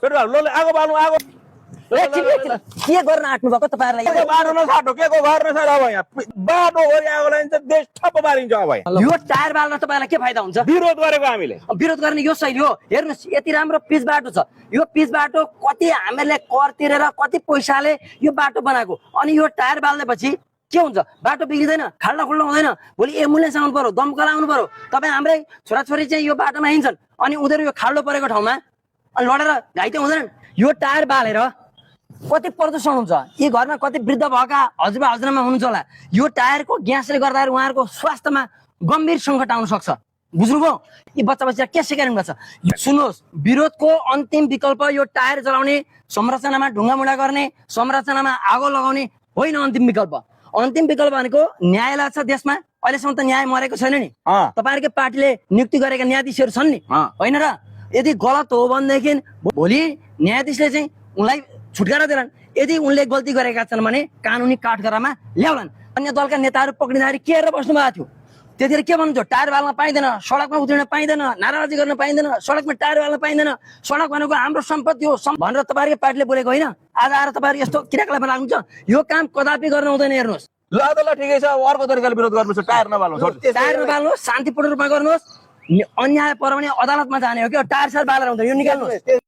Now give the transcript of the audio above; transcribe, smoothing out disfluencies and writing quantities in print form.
petrol लोले आगो बाल्नु आगो के गर्न आँट्नु भएको तपाईँहरूलाई बाटो नछाटो के को घर नछाड अब यहाँ बाटो गरी आगो लाग्यो भने देश ठप्प पारिन्छ अब यहाँ यो टायर बाल्न तपाईँलाई के फाइदा हुन्छ विरोध गरेको हामीले विरोध गर्ने यो शैली हो हेर्नुहोस् यति राम्रो पिच बाटो छ यो पिच बाटो कति हामीहरूले कर तिरेर कति पैसाले यो बाटो बनाएको अनि यो टायर बाल्नेपछि के हुन्छ बाटो बिग्रिँदैन खाल्डा खुल्डा हुँदैन भोलि एम्बुलेन्स आउनु पर्यो दमकल आउनु पर्यो तपाईँ हाम्रै छोराछोरी चाहिँ यो बाटोमा हिँड्छन् अनि उनीहरू यो खाल्डो परेको ठाउँमा अनि लडेर घाइते हुँदैनन् यो टायर बालेर कति प्रदूषण हुन्छ यी घरमा कति वृद्ध भएका हजुरबा हजुरआमा हुनुहुन्छ होला यो टायरको ग्यासले गर्दाखेरि उहाँहरूको स्वास्थ्यमा गम्भीर सङ्कट आउन सक्छ बुझ्नुभयो यी बच्चा बच्चा के सिकाइरहनु भएको छ सुन्नुहोस् विरोधको अन्तिम विकल्प यो टायर जलाउने संरचनामा ढुङ्गामुढा गर्ने संरचनामा आगो लगाउने होइन अन्तिम विकल्प भनेको न्यायालय छ देशमा अहिलेसम्म त न्याय मरेको छैन नि तपाईँहरूकै पार्टीले नियुक्ति गरेका न्यायाधीशहरू छन् नि होइन र यदि गलत हो भनेदेखि भोलि न्यायाधीशले चाहिँ उनलाई छुटकारा दिलान् यदि उनले गल्ती गरेका छन् भने कानुनी काठगडामा ल्याउलान् अन्य दलका नेताहरू पक्रिँदाखेरि के हेरेर बस्नु भएको थियो त्यतिखेर के भन्नुहुन्छ टायर बाल्न पाइँदैन सडकमा उत्रिन पाइँदैन नाराबाजी गर्न पाइँदैन सडकमा टायर बाल्न पाइँदैन सडक भनेको हाम्रो सम्पत्ति हो भनेर तपाईँहरूकै पार्टीले बोलेको होइन आज आएर तपाईँहरू यस्तो क्रियाकलापमा लाग्नुहुन्छ यो काम कदापि गर्न हुँदैन हेर्नुहोस् ल ठिकै छ अर्को तरिकाले विरोध गर्नुपर्छ टायर नबाल्नु टायर नबाल्नुहोस् शान्तिपूर्ण रूपमा गर्नुहोस् अन्याय पर्यो भने अदालतमा जाने हो कि टायर सार बालेर हुँदैन यो निकाल्नुहोस्